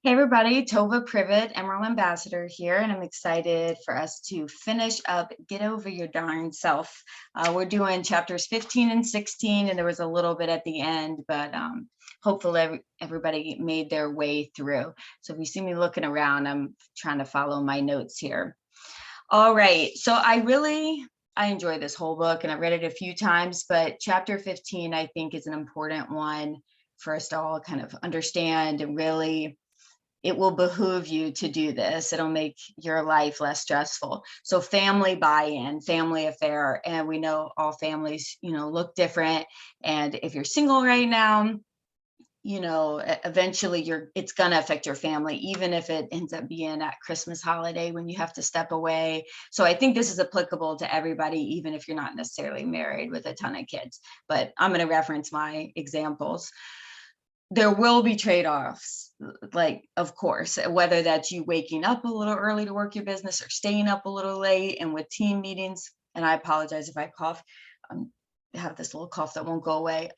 Hey everybody, Tova Privet, Emerald Ambassador here, and I'm excited for us to finish up Get Over Your Darn Self. We're doing chapters 15 and 16, and there was a little bit at the end, but hopefully everybody made their way through. So if you see me looking around, I'm trying to follow my notes here. All right, so I enjoy this whole book, and I've read it a few times, but chapter 15 I think is an important one for us to all kind of understand and really it will behoove you to do this. It'll make your life less stressful. So family buy-in, family affair, and we know all families, look different. And if you're single right now, eventually it's going to affect your family, even if it ends up being at Christmas holiday when you have to step away. So I think this is applicable to everybody, even if you're not necessarily married with a ton of kids. But I'm going to reference my examples. There will be trade-offs, like, of course, whether that's you waking up a little early to work your business or staying up a little late, and with team meetings, and I apologize if I cough. I have this little cough that won't go away.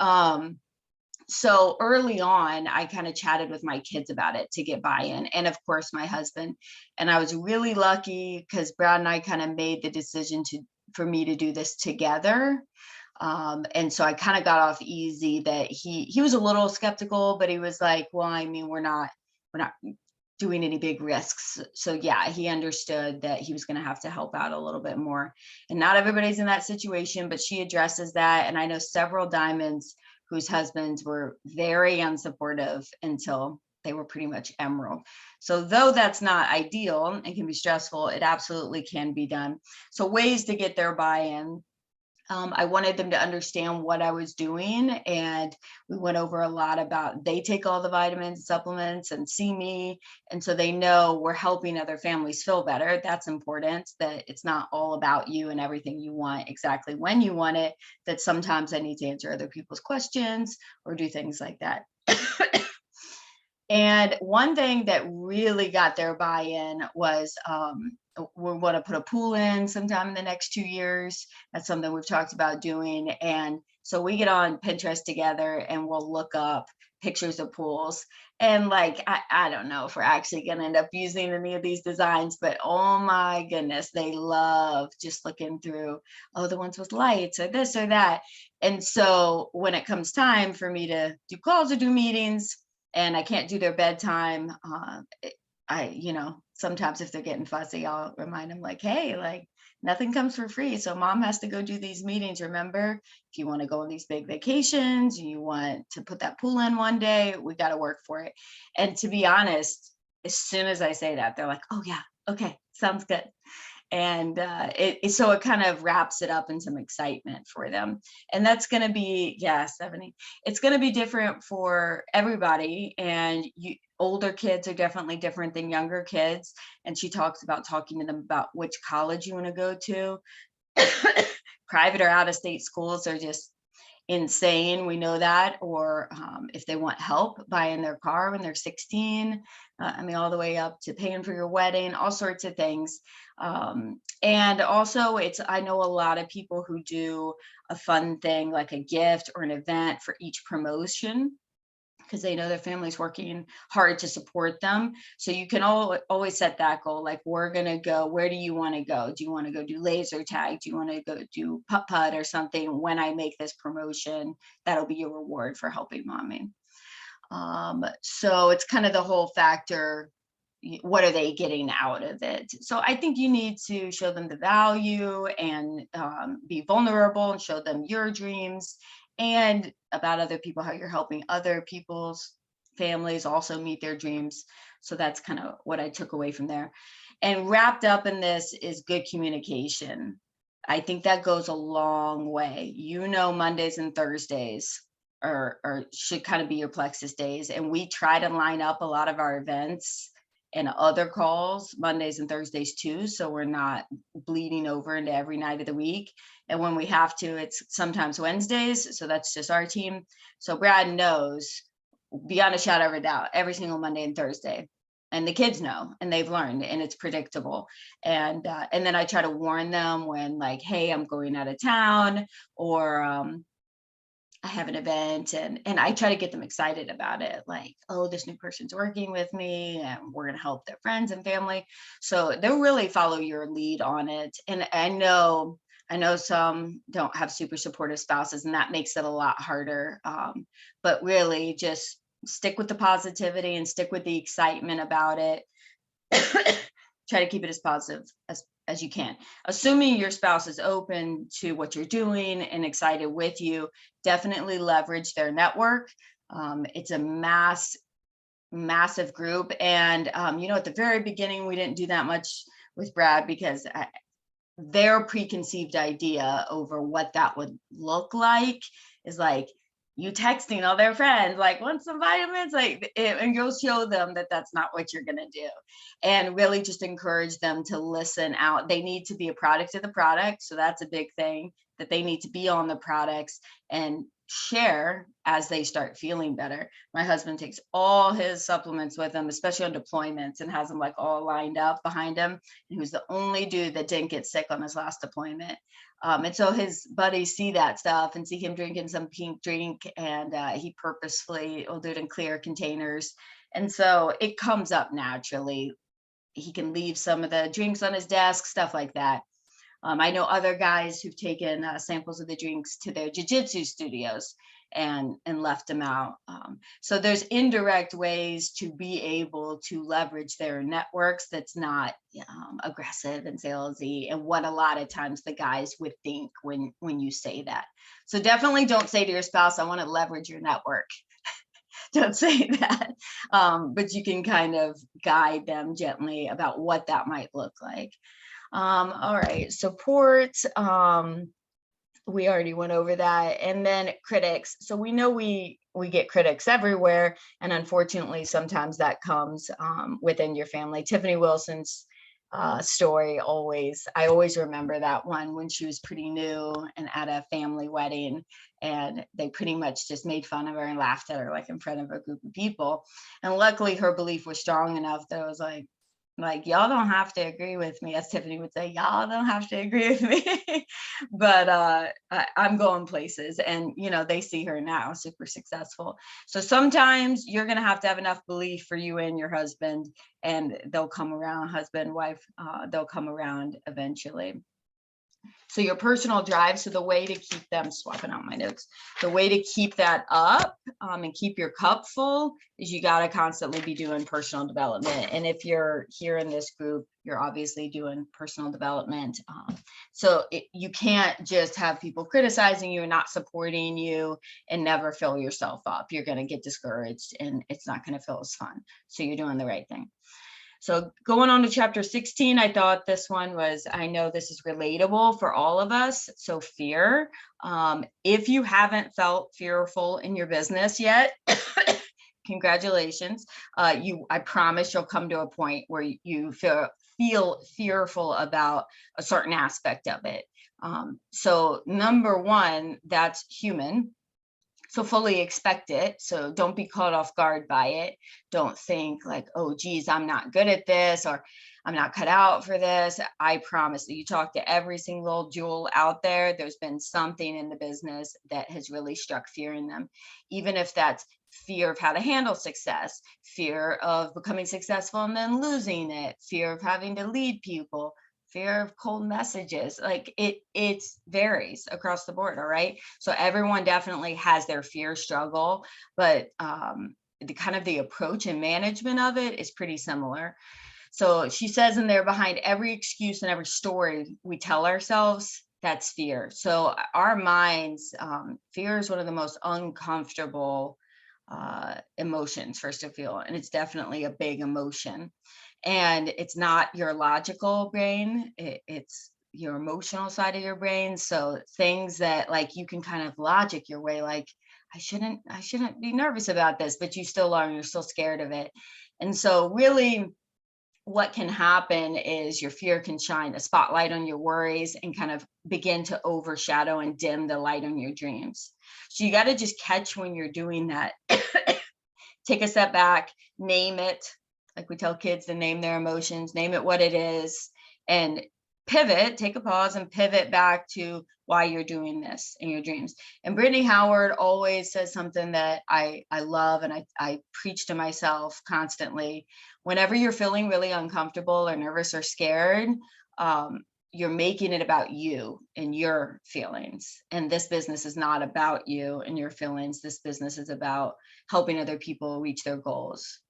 So early on, I kind of chatted with my kids about it to get buy-in, and of course my husband. And I was really lucky because Brad and I kind of made the decision for me to do this together. And so I kind of got off easy that he was a little skeptical, but he was like, well, I mean, we're not doing any big risks. So yeah, he understood that he was going to have to help out a little bit more. And not everybody's in that situation, but she addresses that. And I know several diamonds whose husbands were very unsupportive until they were pretty much Emerald. So though that's not ideal and can be stressful, it absolutely can be done. So ways to get their buy-in. I wanted them to understand what I was doing, and we went over a lot about they take all the vitamins, supplements, and see me, and so they know we're helping other families feel better. That's important, that it's not all about you and everything you want exactly when you want it, that sometimes I need to answer other people's questions or do things like that. And one thing that really got their buy-in was we want to put a pool in sometime in the next 2 years. That's something we've talked about doing. And so we get on Pinterest together and we'll look up pictures of pools. And like, I don't know if we're actually going to end up using any of these designs, but oh my goodness, they love just looking through, oh, the ones with lights or this or that. And so when it comes time for me to do calls or do meetings, and I can't do their bedtime. Sometimes if they're getting fussy, I'll remind them like, hey, like nothing comes for free. So mom has to go do these meetings. Remember, if you want to go on these big vacations, you want to put that pool in one day, we got to work for it. And to be honest, as soon as I say that, they're like, oh yeah, okay, sounds good. And so it kind of wraps it up in some excitement for them. And that's going to be, yeah, 70. It's going to be different for everybody. And older kids are definitely different than younger kids. And she talks about talking to them about which college you want to go to. Private or out of state schools are just insane. We know that. Or if they want help buying their car when they're 16, all the way up to paying for your wedding, all sorts of things. And also I know a lot of people who do a fun thing like a gift or an event for each promotion, because they know their family's working hard to support them. So you can always set that goal. Like, we're going to go, where do you want to go? Do you want to go do laser tag? Do you want to go do putt-putt or something? When I make this promotion, that'll be your reward for helping mommy. So it's kind of the whole factor. What are they getting out of it? So I think you need to show them the value and be vulnerable and show them your dreams and about other people, how you're helping other people's families also meet their dreams. So that's kind of what I took away from there. And wrapped up in this is good communication. I think that goes a long way. Mondays and Thursdays or should kind of be your plexus days. And we try to line up a lot of our events and other calls Mondays and Thursdays too, so we're not bleeding over into every night of the week. And when we have to, it's sometimes Wednesdays, so that's just our team. So Brad knows beyond a shadow of a doubt every single Monday and Thursday, and the kids know and they've learned, and it's predictable. And then I try to warn them when, like, hey, I'm going out of town, or I have an event, and I try to get them excited about it, like, oh, this new person's working with me and we're going to help their friends and family. So they'll really follow your lead on it. And I know some don't have super supportive spouses, and that makes it a lot harder. But really just stick with the positivity and stick with the excitement about it. Try to keep it as positive as you can. Assuming your spouse is open to what you're doing and excited with you, definitely leverage their network. It's a massive group. And, at the very beginning, we didn't do that much with Brad because their preconceived idea over what that would look like is like you texting all their friends like want some vitamins and you'll show them that that's not what you're going to do, and really just encourage them to listen out. They need to be a product of the product, so that's a big thing, that they need to be on the products and share as they start feeling better. My husband takes all his supplements with him, especially on deployments, and has them like all lined up behind him. He was the only dude that didn't get sick on his last deployment. And so his buddies see that stuff and see him drinking some pink drink, and he purposefully will do it in clear containers. And so it comes up naturally. He can leave some of the drinks on his desk, stuff like that. I know other guys who've taken samples of the drinks to their jiu-jitsu studios and left them out. So there's indirect ways to be able to leverage their networks that's not aggressive and salesy, and what a lot of times the guys would think when you say that. So definitely don't say to your spouse, "I want to leverage your network." Don't say that. But you can kind of guide them gently about what that might look like. All right, support. We already went over that. And then critics. So we know we get critics everywhere, and unfortunately, sometimes that comes within your family. Tiffany Wilson's story I always remember that one, when she was pretty new and at a family wedding, and they pretty much just made fun of her and laughed at her like in front of a group of people. And luckily, her belief was strong enough that I was like, y'all don't have to agree with me, as Tiffany would say, y'all don't have to agree with me. But I'm going places, and they see her now super successful. So sometimes you're going to have enough belief for you and your husband, and they'll come around. Husband, wife, they'll come around eventually. So your personal drive, so the way to keep them, swapping out my notes, the way to keep that up and keep your cup full is you got to constantly be doing personal development. And if you're here in this group, you're obviously doing personal development. So you can't just have people criticizing you and not supporting you and never fill yourself up. You're going to get discouraged and it's not going to feel as fun. So you're doing the right thing. So going on to chapter 16, I thought this one was, I know this is relatable for all of us. So fear. If you haven't felt fearful in your business yet, congratulations. I promise you'll come to a point where you feel fearful about a certain aspect of it. So number one, that's human. So fully expect it. So don't be caught off guard by it. Don't think like, oh, geez, I'm not good at this, or I'm not cut out for this. I promise that you talk to every single jewel out there, there's been something in the business that has really struck fear in them. Even if that's fear of how to handle success, fear of becoming successful and then losing it, fear of having to lead people, fear of cold messages. Like it varies across the board. All right, so everyone definitely has their fear struggle, but the approach and management of it is pretty similar. So she says in there, behind every excuse and every story we tell ourselves, that's fear. So our minds, fear is one of the most uncomfortable emotions first to feel, and it's definitely a big emotion. And it's not your logical brain, it's your emotional side of your brain. So things that like you can kind of logic your way, like I shouldn't be nervous about this, but you still are, and you're still scared of it. And so really what can happen is your fear can shine a spotlight on your worries and kind of begin to overshadow and dim the light on your dreams. So you got to just catch when you're doing that. Take a step back, name it. Like we tell kids to name their emotions, name it what it is, and pivot, take a pause and pivot back to why you're doing this in your dreams. And Brittany Howard always says something that I love, and I preach to myself constantly. Whenever you're feeling really uncomfortable or nervous or scared, you're making it about you and your feelings. And this business is not about you and your feelings. This business is about helping other people reach their goals,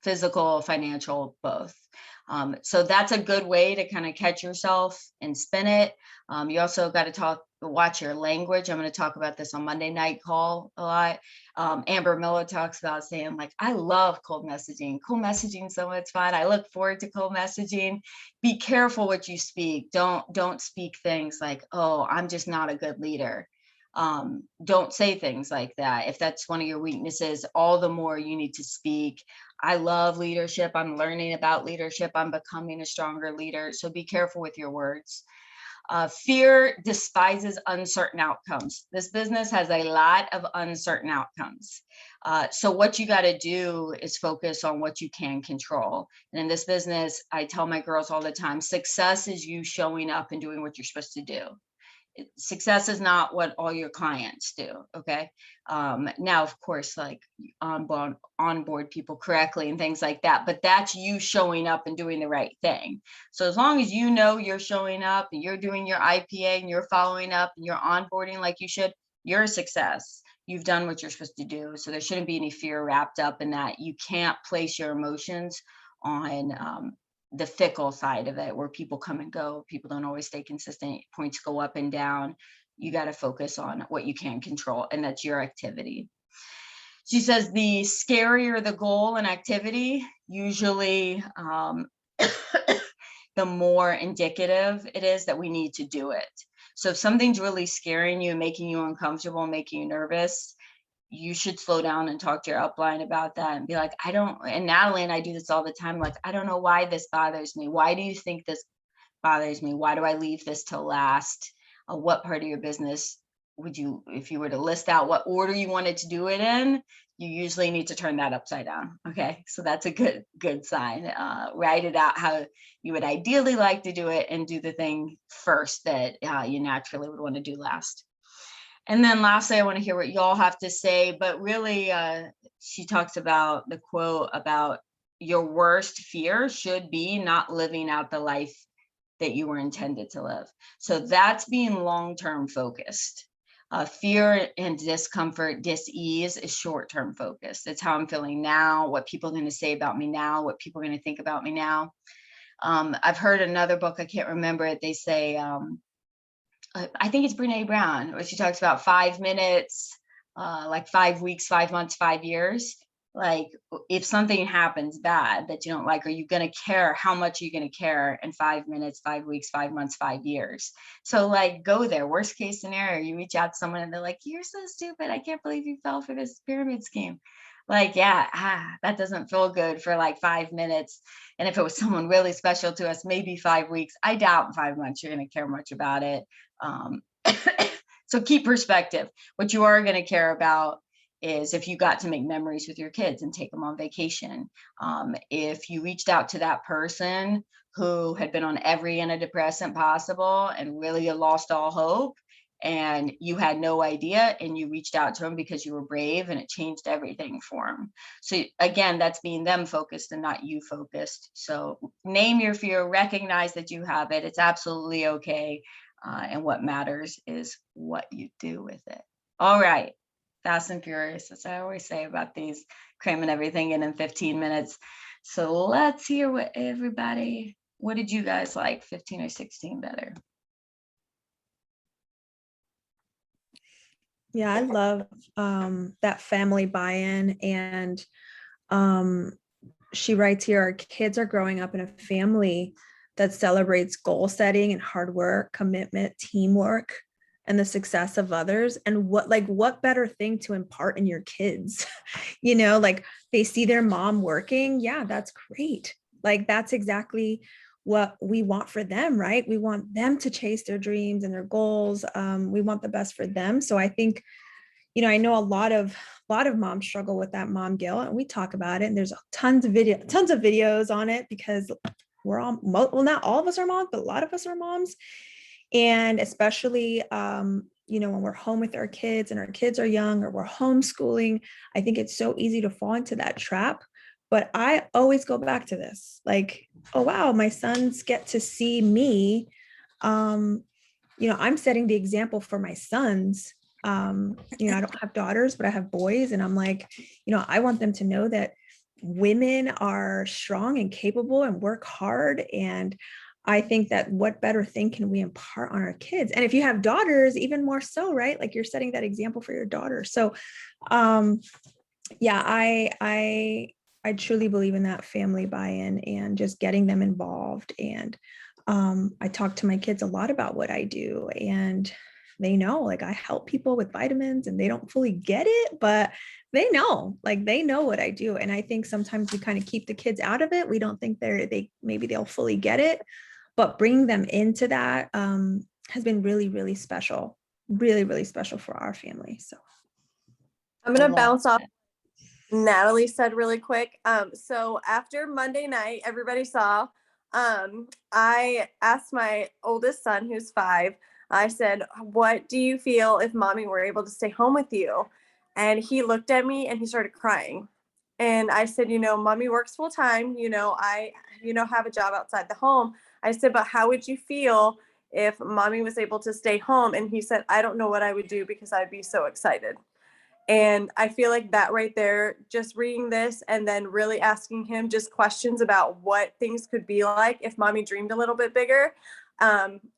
physical, financial, both. So that's a good way to kind of catch yourself and spin it. You also got to watch your language. I'm going to talk about this on Monday night call a lot. Amber Miller talks about saying, like, I love cold messaging. Cold messaging so much fun. I look forward to cold messaging. Be careful what you speak. Don't speak things like, oh, I'm just not a good leader. Don't say things like that. If that's one of your weaknesses, all the more you need to speak, I love leadership. I'm learning about leadership. I'm becoming a stronger leader. So be careful with your words. Fear despises uncertain outcomes. This business has a lot of uncertain outcomes. So what you got to do is focus on what you can control. And in this business, I tell my girls all the time, success is you showing up and doing what you're supposed to do. Success is not what all your clients do. Okay. Now, of course, like onboard people correctly and things like that, but that's you showing up and doing the right thing. So as long as you know you're showing up and you're doing your IPA and you're following up and you're onboarding like you should, you're a success. You've done what you're supposed to do. So there shouldn't be any fear wrapped up in that. You can't place your emotions on the fickle side of it, where people come and go, people don't always stay consistent, points go up and down. You got to focus on what you can control, and that's your activity. She says the scarier the goal and activity, usually the more indicative it is that we need to do it. So if something's really scaring you, making you uncomfortable, making you nervous, you should slow down and talk to your upline about that and be like, and Natalie and I do this all the time. Like, I don't know why this bothers me. Why do you think this bothers me? Why do I leave this till last? What part of your business would you, if you were to list out what order you wanted to do it in, you usually need to turn that upside down. Okay. So that's a good sign. Write it out how you would ideally like to do it and do the thing first that you naturally would want to do last. And then lastly, I want to hear what y'all have to say, but really, she talks about the quote about your worst fear should be not living out the life that you were intended to live. So that's being long-term focused. Fear and discomfort, dis-ease is short-term focused. It's how I'm feeling now, what people are going to say about me now, what people are going to think about me now. I've heard another book, I can't remember it. They say, I think it's Brene Brown, where she talks about 5 minutes, like 5 weeks, 5 months, 5 years. Like, if something happens bad that you don't like, are you going to care? How much are you going to care in 5 minutes, 5 weeks, 5 months, 5 years? So like, go there. Worst case scenario, you reach out to someone and they're like, you're so stupid. I can't believe you fell for this pyramid scheme. Like, yeah, that doesn't feel good for like 5 minutes. And if it was someone really special to us, maybe 5 weeks. I doubt in 5 months you're going to care much about it. So keep perspective. What you are going to care about is if you got to make memories with your kids and take them on vacation. If you reached out to that person who had been on every antidepressant possible and really lost all hope, and you had no idea, and you reached out to them because you were brave and it changed everything for them. So again, that's being them focused and not you focused. So name your fear, recognize that you have it. It's absolutely okay. And what matters is what you do with it. All right. Fast and furious, as I always say about these, cramming everything in 15 minutes. So let's hear what did you guys like, 15 or 16 better? Yeah, I love that family buy-in. And she writes here, our kids are growing up in a family that celebrates goal setting and hard work, commitment, teamwork, and the success of others. And what better thing to impart in your kids? Like, they see their mom working. Yeah, that's great. Like, that's exactly what we want for them, right? We want them to chase their dreams and their goals. We want the best for them. So I think, I know a lot of moms struggle with that mom guilt, and we talk about it. And there's tons of videos on it, because we're all, well, not all of us are moms, but a lot of us are moms. And especially, when we're home with our kids and our kids are young or we're homeschooling, I think it's so easy to fall into that trap. But I always go back to this, like, oh, wow, my sons get to see me. I'm setting the example for my sons. I don't have daughters, but I have boys. And I'm like, I want them to know that women are strong and capable and work hard. And I think that what better thing can we impart on our kids? And if you have daughters, even more so, right? Like you're setting that example for your daughter. So yeah, I truly believe in that family buy-in and just getting them involved. And I talk to my kids a lot about what I do, and they know, like, I help people with vitamins and they don't fully get it, but they know what I do. And I think sometimes we kind of keep the kids out of it. We don't think maybe they'll fully get it, but bringing them into that has been really, really special, really, really special for our family. So I'm going to bounce off Natalie said really quick. So after Monday night, everybody saw, I asked my oldest son, who's 5, I said, what do you feel if mommy were able to stay home with you? And he looked at me and he started crying. And I said, mommy works full time. I have a job outside the home. I said, but how would you feel if mommy was able to stay home? And he said, I don't know what I would do because I'd be so excited. And I feel like that right there, just reading this and then really asking him just questions about what things could be like if mommy dreamed a little bit bigger.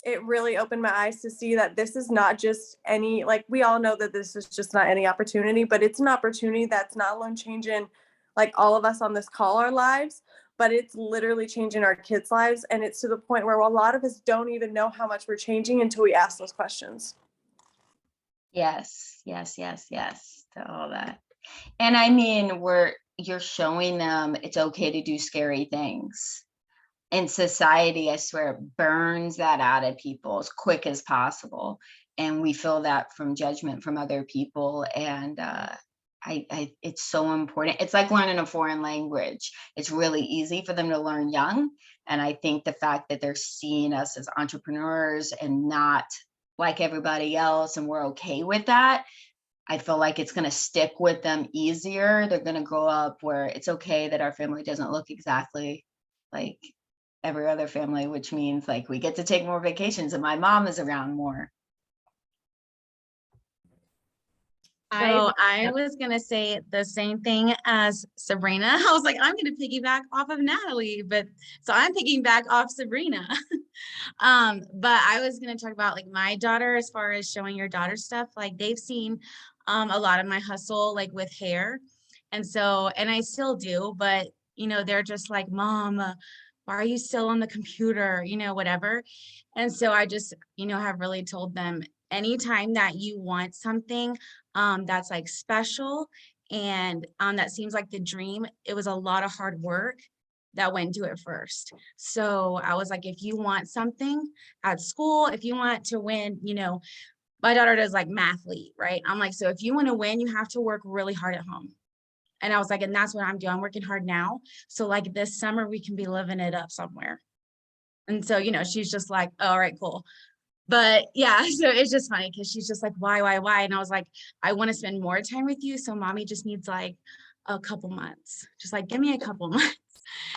It really opened my eyes to see that this is not just any, like, we all know that this is just not any opportunity, but it's an opportunity that's not alone changing like all of us on this call our lives, but it's literally changing our kids' lives. And it's to the point where a lot of us don't even know how much we're changing until we ask those questions. Yes, yes, yes, yes to all that. And I mean, you're showing them it's okay to do scary things. In society, I swear, it burns that out of people as quick as possible. And we feel that from judgment from other people. And it's so important. It's like learning a foreign language. It's really easy for them to learn young. And I think the fact that they're seeing us as entrepreneurs and not like everybody else, and we're okay with that, I feel like it's going to stick with them easier. They're going to grow up where it's okay that our family doesn't look exactly like every other family, which means like we get to take more vacations and my mom is around more. So I was going to say the same thing as Sabrina. I was like, I'm going to piggyback off of Natalie, but so I'm piggybacking off Sabrina. But I was going to talk about like my daughter, as far as showing your daughter stuff, like they've seen a lot of my hustle, like with hair. And I still do, but they're just like, Mom, why are you still on the computer? Whatever. And so I just, have really told them, anytime that you want something that's like special and that seems like the dream, it was a lot of hard work that went into it first. So I was like, if you want something at school, if you want to win, my daughter does like mathlete, right? I'm like, so if you want to win, you have to work really hard at home. And I was like, and that's what I'm doing. I'm working hard now. So like this summer, we can be living it up somewhere. And so, she's just like, oh, all right, cool. But yeah, so it's just funny because she's just like, why? And I was like, I want to spend more time with you. So mommy just needs like a couple months, just like, give me a couple months.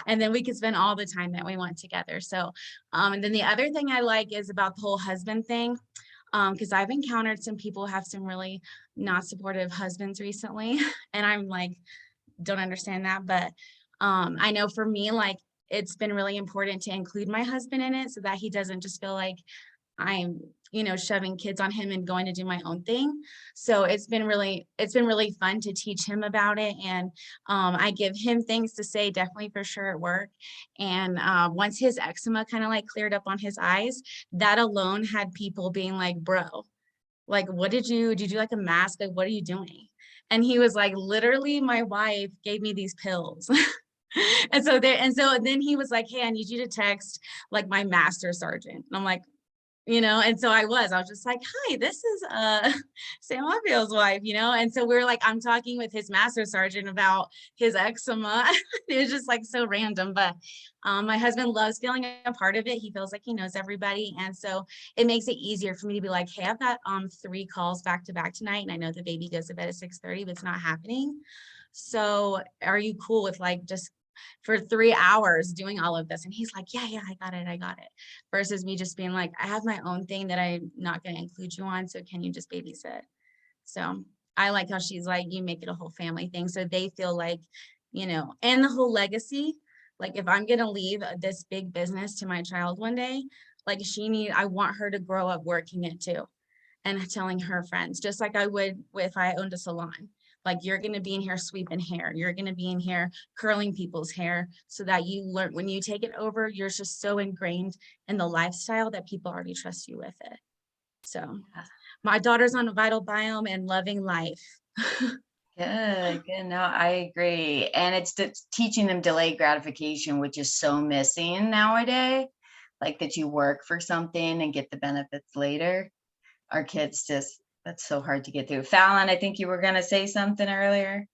And then we can spend all the time that we want together. So, and then the other thing I like is about the whole husband thing. Because I've encountered some people who have some really not supportive husbands recently. And I'm like, don't understand that. But I know for me, like, it's been really important to include my husband in it so that he doesn't just feel like I'm, shoving kids on him and going to do my own thing. So it's been really fun to teach him about it. And I give him things to say, definitely for sure at work. And once his eczema kind of like cleared up on his eyes, that alone had people being like, bro, like, what did you like a mask? Like, what are you doing? And he was like, literally, my wife gave me these pills. And so then he was like, hey, I need you to text like my master sergeant. And I'm like, and so I was just like, hi, this is Sam Abiel's wife, and so we're like, I'm talking with his master sergeant about his eczema. It was just like so random, but my husband loves feeling a part of it. He feels like he knows everybody, and so it makes it easier for me to be like, hey, I've got 3 calls back to back tonight, and I know the baby goes to bed at 6:30, but it's not happening. So are you cool with like just for 3 hours doing all of this? And he's like, yeah, I got it. Versus me just being like, I have my own thing that I'm not going to include you on. So can you just babysit? So I like how she's like, you make it a whole family thing. So they feel like, and the whole legacy, like if I'm going to leave this big business to my child one day, like I want her to grow up working it too. And telling her friends, just like I would if I owned a salon. Like you're going to be in here sweeping hair. You're going to be in here curling people's hair so that you learn when you take it over, you're just so ingrained in the lifestyle that people already trust you with it. So my daughter's on a Vital Biome and loving life. Good. No, I agree. And it's teaching them delayed gratification, which is so missing nowadays, like that you work for something and get the benefits later. Our kids that's so hard to get through. Fallon, I think you were going to say something earlier.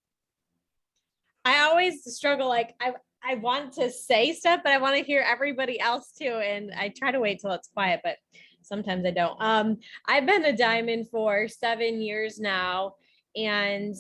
I always struggle. Like I want to say stuff, but I want to hear everybody else too. And I try to wait till it's quiet, but sometimes I don't. I've been a diamond for 7 years now. And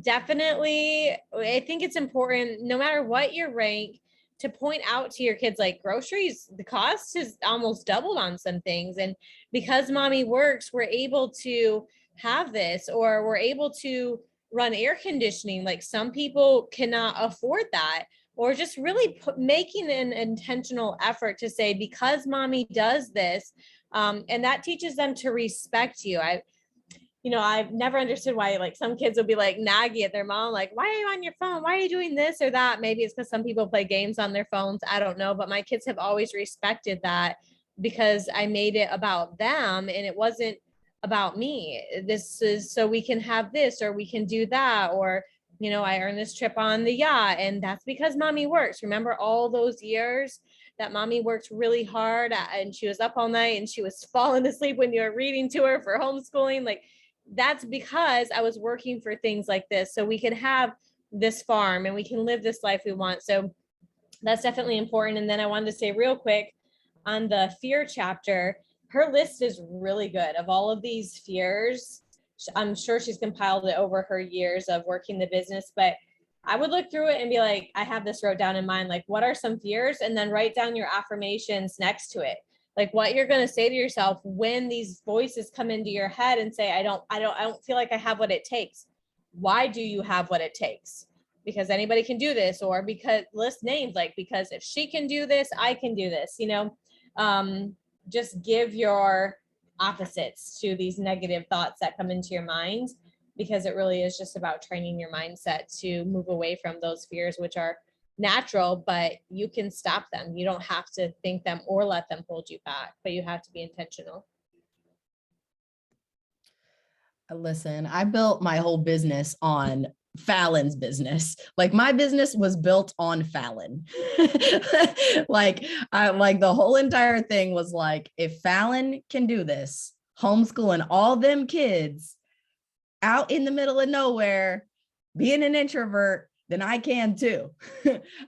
definitely, I think it's important, no matter what your rank, to point out to your kids, like groceries, the cost has almost doubled on some things. And because mommy works, we're able to have this, or we're able to run air conditioning. Like some people cannot afford that, or just really making an intentional effort to say, because mommy does this, and that teaches them to respect you. I've never understood why like some kids will be like naggy at their mom, like, why are you on your phone? Why are you doing this or that? Maybe it's because some people play games on their phones. I don't know. But my kids have always respected that because I made it about them and it wasn't about me. This is so we can have this or we can do that. Or, I earned this trip on the yacht and that's because mommy works. Remember all those years that mommy worked really hard and she was up all night and she was falling asleep when you were reading to her for homeschooling. Like, that's because I was working for things like this. So we can have this farm and we can live this life we want. So that's definitely important. And then I wanted to say real quick on the fear chapter, her list is really good of all of these fears. I'm sure she's compiled it over her years of working the business, but I would look through it and be like, I have this wrote down in mind, like, what are some fears? And then write down your affirmations next to it. Like what you're going to say to yourself when these voices come into your head and say, I don't feel like I have what it takes. Why do you have what it takes? Because anybody can do this, or because list names, like, because if she can do this, I can do this, just give your opposites to these negative thoughts that come into your mind, because it really is just about training your mindset to move away from those fears, which are natural, but you can stop them. You don't have to think them or let them hold you back, but you have to be intentional. Listen, I built my whole business on Fallon's business. Like my business was built on Fallon. like the whole entire thing was like, if Fallon can do this, homeschooling all them kids out in the middle of nowhere, being an introvert, then I can too.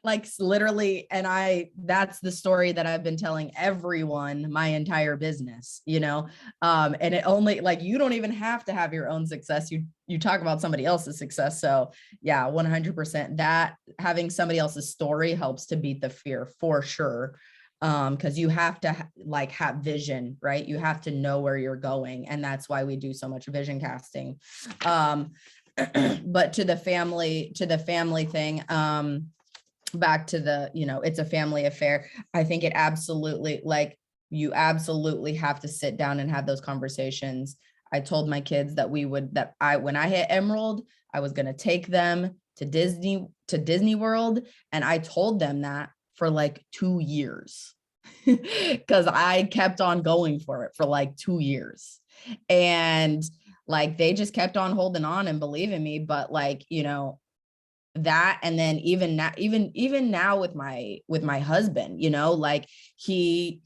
Like literally. And that's the story that I've been telling everyone my entire business, and it only, like, you don't even have to have your own success. You talk about somebody else's success. So yeah, 100% that having somebody else's story helps to beat the fear for sure. Because you have to have vision, right? You have to know where you're going. And that's why we do so much vision casting. But to the family thing, back to the, it's a family affair. I think it absolutely, you absolutely have to sit down and have those conversations. I told my kids that when I hit Emerald, I was going to take them to Disney World. And I told them that for 2 years because I kept on going for it for 2 years. And they just kept on holding on and believing me. But that, and then even now, even now with my husband, you know, like he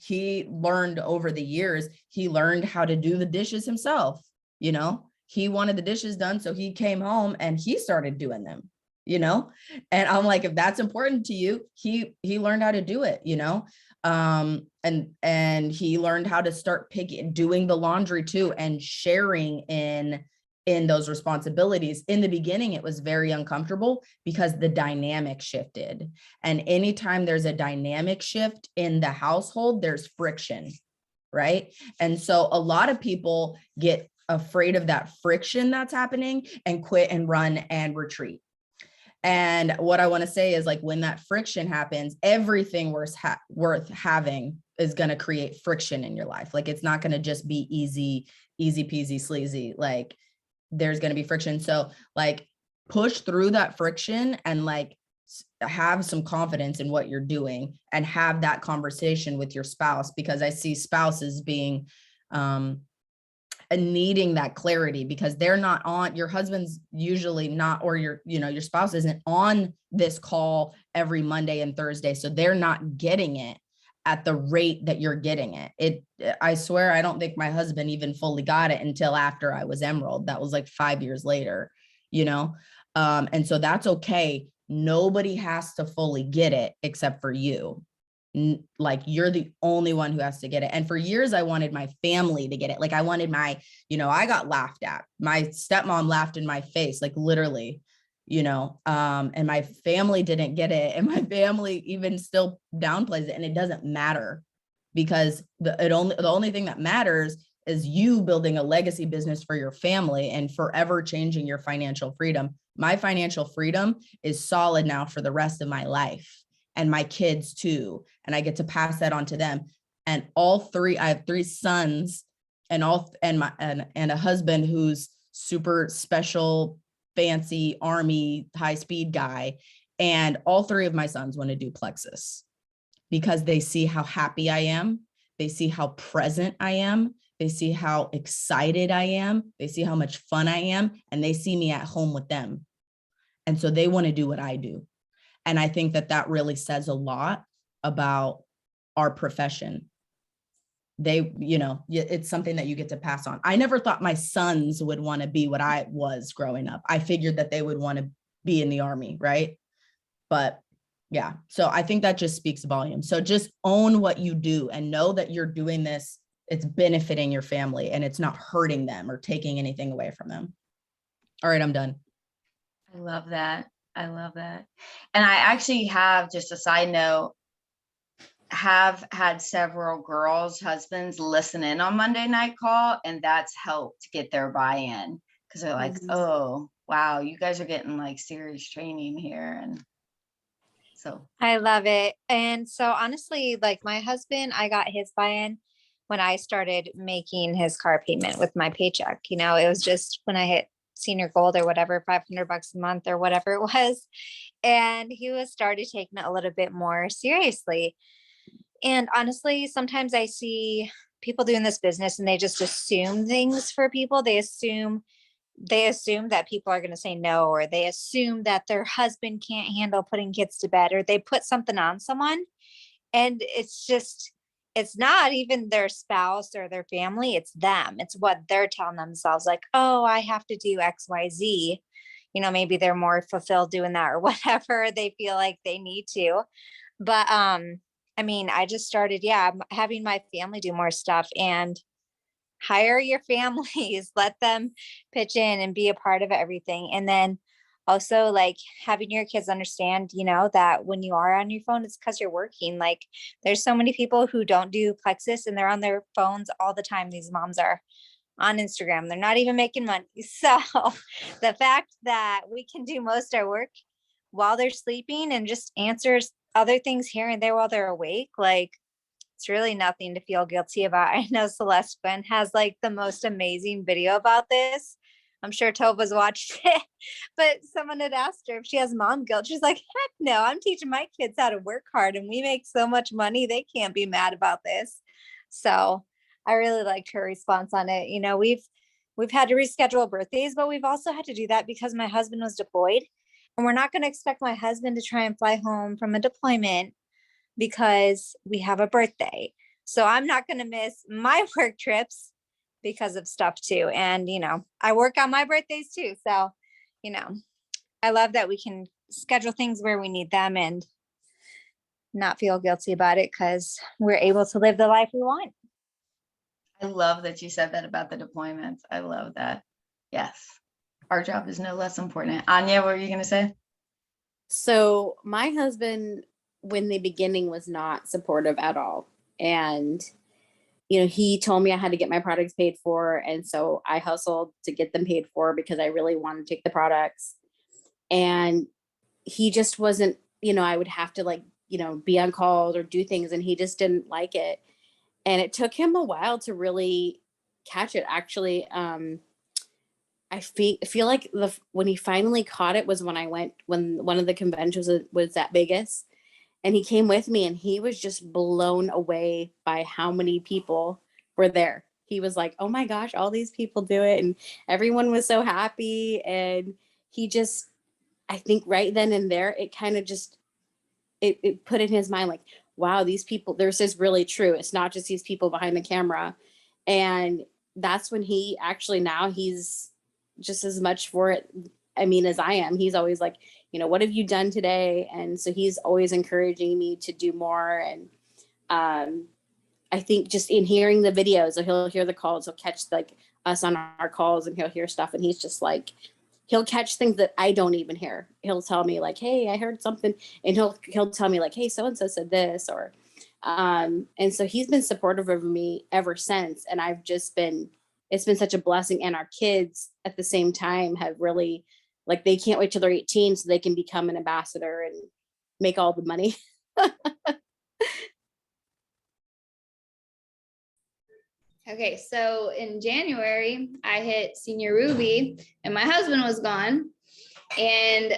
learned over the years, he learned how to do the dishes himself. You know, he wanted the dishes done, so he came home and he started doing them, you know. And I'm like, if that's important to you, he learned how to do it, you know. And he learned how to start doing the laundry too, and sharing in those responsibilities. In the beginning, it was very uncomfortable because the dynamic shifted. And anytime there's a dynamic shift in the household, there's friction, right? And so a lot of people get afraid of that friction that's happening and quit and run and retreat. And what I want to say is, like, when that friction happens, everything worth having is going to create friction in your life. Like, it's not going to just be easy peasy sleazy. Like, there's going to be friction. So like, push through that friction and like have some confidence in what you're doing, and have that conversation with your spouse, because I see spouses being needing that clarity, because they're not on, your husband's usually not, or your spouse isn't on this call every Monday and Thursday. So they're not getting it at the rate that you're getting it. I swear, I don't think my husband even fully got it until after I was Emerald. That was like 5 years later, you know? And so that's okay. Nobody has to fully get it except for you. Like, you're the only one who has to get it. And for years, I wanted my family to get it. Like, I wanted I got laughed at. My stepmom laughed in my face, like literally, and my family didn't get it. And my family even still downplays it. And it doesn't matter, because the only thing that matters is you building a legacy business for your family and forever changing your financial freedom. My financial freedom is solid now for the rest of my life, and my kids too. And I get to pass that on to them. And I have 3 sons, and a husband who's super special, fancy Army high-speed guy. And all 3 of my sons want to do Plexus, because they see how happy I am. They see how present I am. They see how excited I am. They see how much fun I am, and they see me at home with them. And so they want to do what I do. And I think that really says a lot about our profession. It's something that you get to pass on. I never thought my sons would want to be what I was growing up. I figured that they would want to be in the Army, right? But yeah, so I think that just speaks volumes. So just own what you do and know that you're doing this. It's benefiting your family, and it's not hurting them or taking anything away from them. All right, I'm done. I love that. I love that. And I actually have, just a side note, have had several girls' husbands listen in on Monday Night Call, and that's helped get their buy-in, because they're like, oh, wow, you guys are getting like serious training here. And so I love it. And so honestly, like my husband, I got his buy-in when I started making his car payment with my paycheck. It was just when I hit senior gold or whatever, $500 a month or whatever it was. And he started taking it a little bit more seriously. And honestly, sometimes I see people doing this business and they just assume things for people. They assume that people are going to say no, or they assume that their husband can't handle putting kids to bed, or they put something on someone. And it's not even their spouse or their family. It's them. It's what they're telling themselves, like, oh, I have to do X, Y, Z. Maybe they're more fulfilled doing that or whatever. They feel like they need to. But, I just started, having my family do more stuff, and hire your families, let them pitch in and be a part of everything. And then also, like, having your kids understand, that when you are on your phone, it's because you're working. Like, there's so many people who don't do Plexus and they're on their phones all the time. These moms are on Instagram. They're not even making money. So the fact that we can do most of our work while they're sleeping and just answers other things here and there while they're awake, like, it's really nothing to feel guilty about. I know Celeste Quinn has like the most amazing video about this. I'm sure Tova's watched it, but someone had asked her if she has mom guilt. She's like, heck no, I'm teaching my kids how to work hard, and we make so much money. They can't be mad about this. So I really liked her response on it. We've had to reschedule birthdays, but we've also had to do that because my husband was deployed. And we're not going to expect my husband to try and fly home from a deployment because we have a birthday. So I'm not going to miss my work trips because of stuff too. And, I work on my birthdays too. So, I love that we can schedule things where we need them and not feel guilty about it because we're able to live the life we want. I love that you said that about the deployments. I love that. Yes. Our job is no less important. Anya, what were you going to say? So my husband, when the beginning, was not supportive at all. And, he told me I had to get my products paid for. And so I hustled to get them paid for because I really wanted to take the products. And he just wasn't, I would have to be on calls or do things, and he just didn't like it. And it took him a while to really catch it. Actually, I feel like when he finally caught it was when one of the conventions was at Vegas, and he came with me, and he was just blown away by how many people were there. He was like, "Oh my gosh, all these people do it," and everyone was so happy. And he just, I think right then and there, it kind of just it put in his mind like, wow, these people, this is really true. It's not just these people behind the camera. And that's when he actually, now he's just as much for it, as I am. He's always like, what have you done today? And so he's always encouraging me to do more. And I think just in hearing the videos, so he'll hear the calls, he'll catch us on our calls, and he'll hear stuff. And he's just like, he'll catch things that I don't even hear. He'll tell me like, hey, I heard something. And he'll tell me like, hey, so-and-so said this, or, and so he's been supportive of me ever since. And it's been such a blessing. And our kids at the same time have really, they can't wait till they're 18 so they can become an ambassador and make all the money. Okay, so in January, I hit Senior Ruby and my husband was gone. And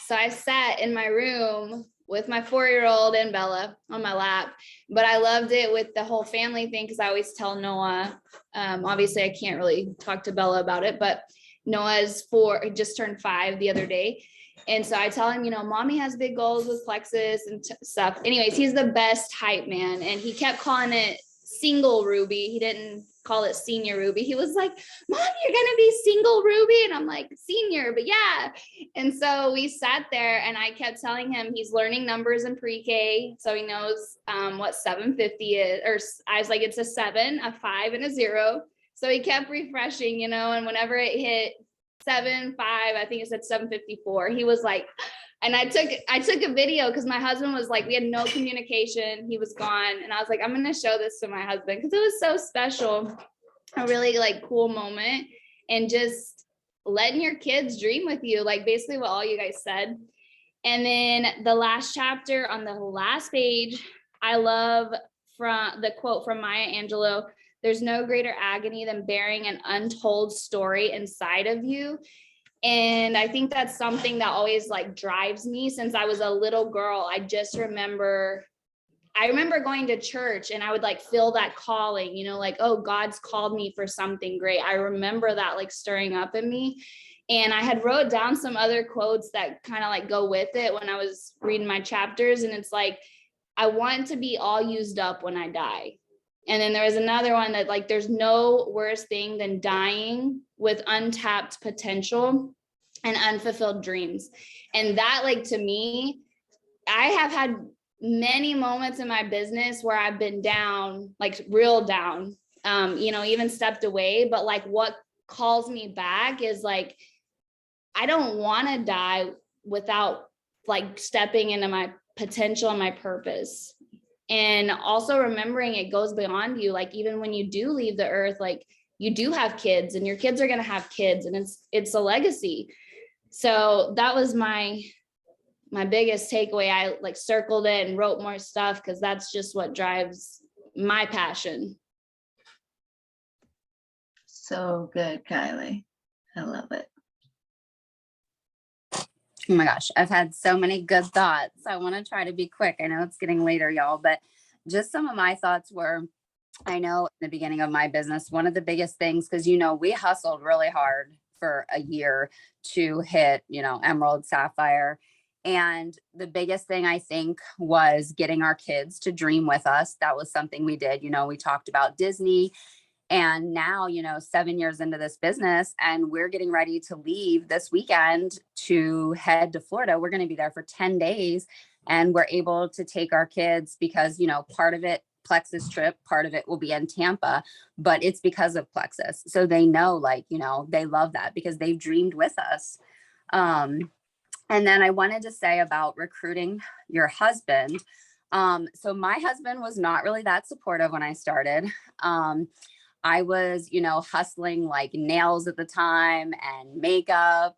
so I sat in my room with my 4-year-old and Bella on my lap, but I loved it with the whole family thing because I always tell Noah, obviously I can't really talk to Bella about it, but Noah's just turned 5 the other day. And so I tell him, mommy has big goals with Plexus and stuff. Anyways, he's the best hype man. And he kept calling it single Ruby. He didn't call it Senior Ruby. He was like, Mom, you're going to be single Ruby. And I'm like, senior, but yeah. And so we sat there and I kept telling him he's learning numbers in pre-K. So he knows what 750 is, or I was like, it's a 7, a 5, and a 0. So he kept refreshing, and whenever it hit 7, 5, I think it said 754, he was like, and I took a video because my husband was like, we had no communication. He was gone. And I was like, I'm going to show this to my husband because it was so special, a really cool moment, and just letting your kids dream with you, basically what all you guys said. And then the last chapter on the last page, I love from the quote from Maya Angelou: "There's no greater agony than bearing an untold story inside of you." And I think that's something that always drives me since I was a little girl. I remember going to church and I would feel that calling, oh, God's called me for something great. I remember that stirring up in me. And I had wrote down some other quotes that kind of go with it when I was reading my chapters. And it's I want to be all used up when I die. And then there was another one that there's no worse thing than dying with untapped potential and unfulfilled dreams. And that to me, I have had many moments in my business where I've been down, real down, even stepped away. But what calls me back is I don't want to die without stepping into my potential and my purpose. And also remembering it goes beyond you. Even when you do leave the earth, you do have kids and your kids are going to have kids, and it's a legacy. So that was my biggest takeaway. I circled it and wrote more stuff because that's just what drives my passion. So good, Kylie. I love it. Oh my gosh, I've had so many good thoughts. I want to try to be quick. I know it's getting later, y'all, but just some of my thoughts were, I know in the beginning of my business, one of the biggest things, because we hustled really hard for a year to hit, emerald, sapphire. And the biggest thing I think was getting our kids to dream with us. That was something we did. We talked about Disney. And now, 7 years into this business, and we're getting ready to leave this weekend to head to Florida. We're going to be there for 10 days. And we're able to take our kids because, part of it, Plexus trip, part of it will be in Tampa, but it's because of Plexus. So they know, they love that because they've dreamed with us. And then I wanted to say about recruiting your husband. So my husband was not really that supportive when I started. I was, hustling like nails at the time and makeup.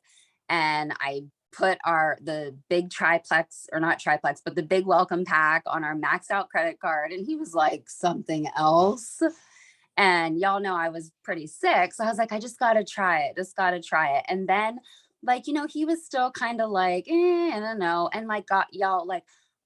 And I put the big triplex, or not triplex, but the big welcome pack on our maxed out credit card. And he was like, something else. And y'all know I was pretty sick. So I was like, I just got to try it. And then he was still kind of like, I don't know. And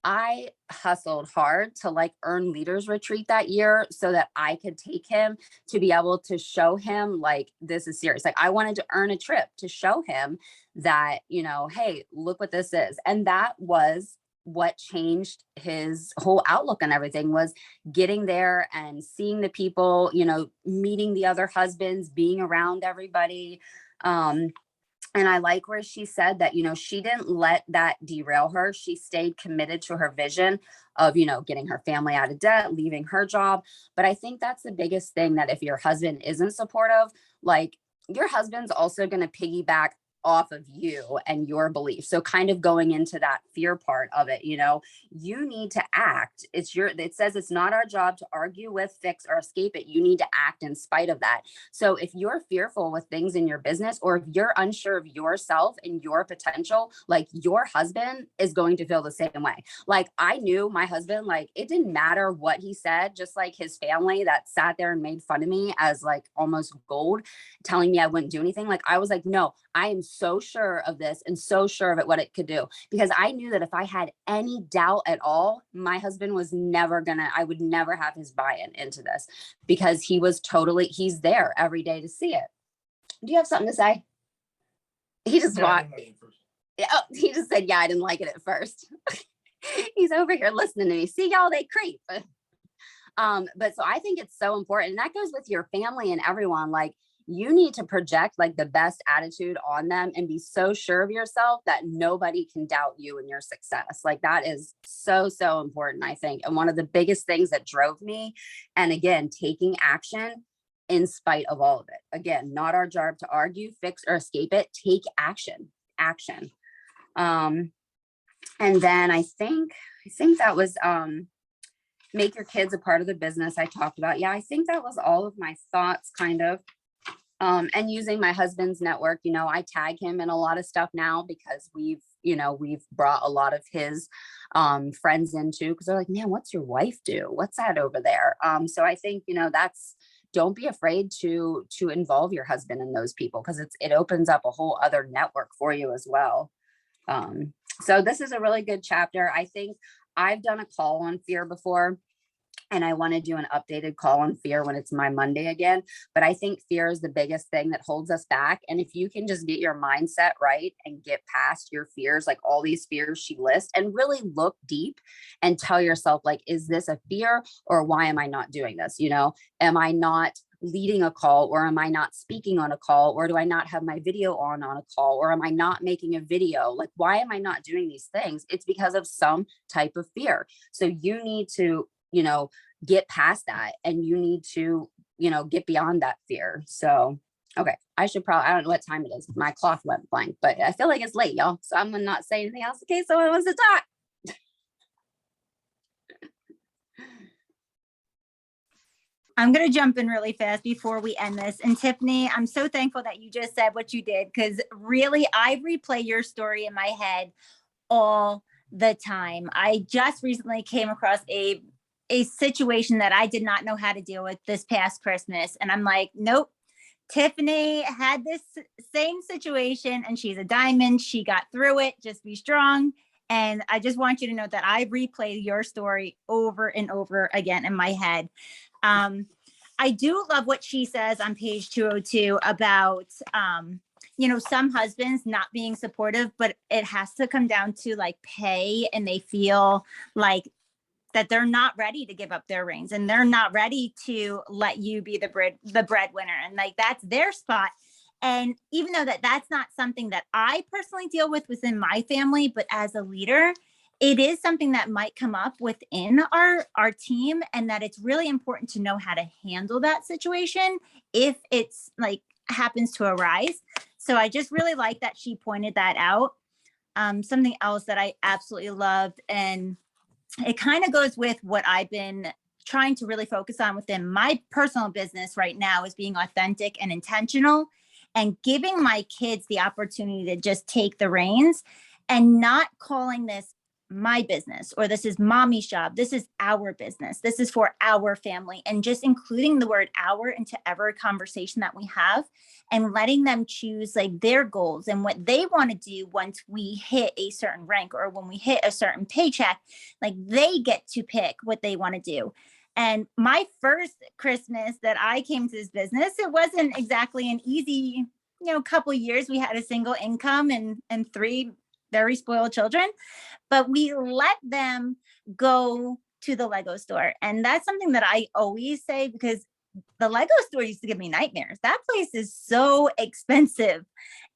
I hustled hard to earn leaders retreat that year so that I could take him to be able to show him this is serious. I wanted to earn a trip to show him that, hey, look what this is. And that was what changed his whole outlook and everything, was getting there and seeing the people, meeting the other husbands, being around everybody. And I like where she said that, she didn't let that derail her. She stayed committed to her vision of, getting her family out of debt, leaving her job. But I think that's the biggest thing, that if your husband isn't supportive, your husband's also going to piggyback off of you and your beliefs. So kind of going into that fear part of it, you need to act. It says it's not our job to argue with, fix, or escape it. You need to act in spite of that. So if you're fearful with things in your business, or if you're unsure of yourself and your potential, your husband is going to feel the same way. I knew my husband, it didn't matter what he said, just like his family that sat there and made fun of me as almost gold, telling me I wouldn't do anything. I was like, no, I am so sure of this and so sure of it, what it could do, because I knew that if I had any doubt at all, my husband was I would never have his buy-in into this, because he's there every day to see it. Do you have something to say? He just he just said, yeah, I didn't like it at first. He's over here listening to me. See, y'all, they creep. But so I think it's so important. And that goes with your family and everyone. You need to project the best attitude on them and be so sure of yourself that nobody can doubt you and your success. That is so, so important, I think. And one of the biggest things that drove me, and again, taking action in spite of all of it. Again, not our job to argue, fix, or escape it. Take action. And then I think that was make your kids a part of the business I talked about. Yeah, I think that was all of my thoughts, kind of. And using my husband's network, I tag him in a lot of stuff now, because we've brought a lot of his friends into, because they're like, man, what's your wife do? What's that over there? So I think, don't be afraid to involve your husband in those people, because it opens up a whole other network for you as well. So this is a really good chapter. I think I've done a call on fear before, and I want to do an updated call on fear when it's my Monday again. But I think fear is the biggest thing that holds us back. And if you can just get your mindset right and get past your fears, all these fears she lists, and really look deep and tell yourself, is this a fear, or why am I not doing this? Am I not leading a call, or am I not speaking on a call, or do I not have my video on a call, or am I not making a video? Why am I not doing these things? It's because of some type of fear. So you need to get past that, and you need to, get beyond that fear. So, okay. I don't know what time it is. My clock went blank, but I feel like it's late, y'all. So I'm gonna not say anything else in case someone wants to talk. I'm going to jump in really fast before we end this. And Tiffany, I'm so thankful that you just said what you did, because really I replay your story in my head all the time. I just recently came across a situation that I did not know how to deal with this past Christmas. And I'm like, nope, Tiffany had this same situation and she's a diamond. She got through it. Just be strong. And I just want you to know that I replay your story over and over again in my head. I do love what she says on page 202 about, some husbands not being supportive, but it has to come down to like pay, and they feel like that they're not ready to give up their reins, and they're not ready to let you be the breadwinner, and like that's their spot. And even though that's not something that I personally deal with within my family, but as a leader, it is something that might come up within our team, and that it's really important to know how to handle that situation if it's like happens to arise. So I just really like that she pointed that out. Something else that I absolutely loved, and it kind of goes with what I've been trying to really focus on within my personal business right now, is being authentic and intentional, and giving my kids the opportunity to just take the reins, and not calling this my business or this is mommy's job. This is our business. This is for our family, and just including the word our into every conversation that we have, and letting them choose like their goals and what they want to do once we hit a certain rank or when we hit a certain paycheck. Like they get to pick what they want to do. And my first Christmas that I came to this business, it wasn't exactly an easy, couple years. We had a single income and 3 very spoiled children, but we let them go to the Lego store. And that's something that I always say, because the Lego store used to give me nightmares. That place is so expensive.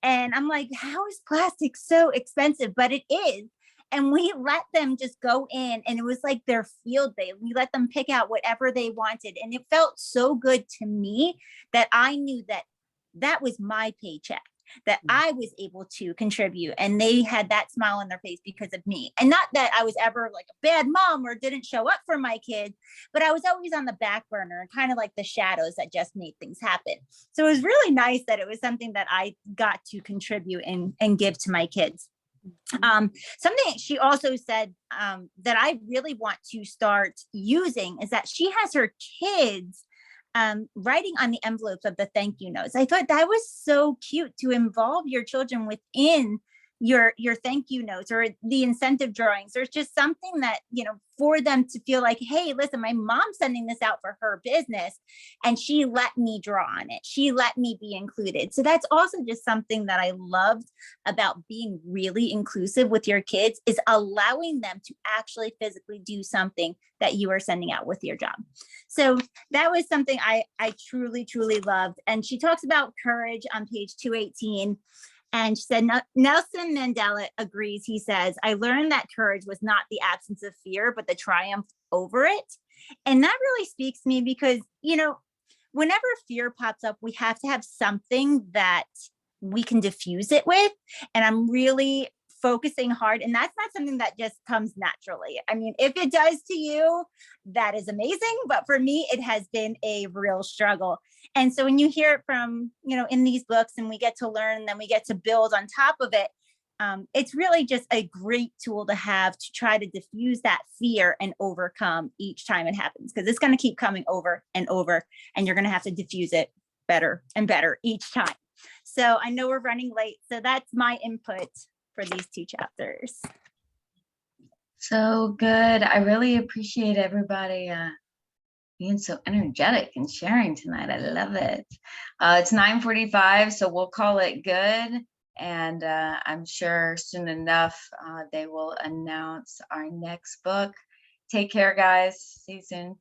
And I'm like, how is plastic so expensive? But it is. And we let them just go in, and it was like their field day. We let them pick out whatever they wanted. And it felt so good to me that I knew that that was my paycheck, that I was able to contribute, and they had that smile on their face because of me. And not that I was ever like a bad mom or didn't show up for my kids, but I was always on the back burner and kind of like the shadows that just made things happen. So it was really nice that it was something that I got to contribute and give to my kids. Something she also said that I really want to start using is that she has her kids writing on the envelopes of the thank you notes. I thought that was so cute to involve your children within your thank you notes or the incentive drawings. There's just something that, for them to feel like, hey, listen, my mom's sending this out for her business and she let me draw on it. She let me be included. So that's also just something that I loved about being really inclusive with your kids, is allowing them to actually physically do something that you are sending out with your job. So that was something I truly, truly loved. And she talks about courage on page 218. And she said, Nelson Mandela agrees. He says, I learned that courage was not the absence of fear, but the triumph over it. And that really speaks to me because, whenever fear pops up, we have to have something that we can diffuse it with. And I'm really focusing hard. And that's not something that just comes naturally. I mean, if it does to you, that is amazing. But for me, it has been a real struggle. And so when you hear it from, in these books, and we get to learn, and then we get to build on top of it, it's really just a great tool to have to try to diffuse that fear and overcome each time it happens, because it's going to keep coming over and over, and you're going to have to diffuse it better and better each time. So I know we're running late. So that's my input for these 2 chapters. So good. I really appreciate everybody being so energetic and sharing tonight. I love it. It's 9:45, so we'll call it good. And I'm sure soon enough they will announce our next book. Take care, guys. See you soon.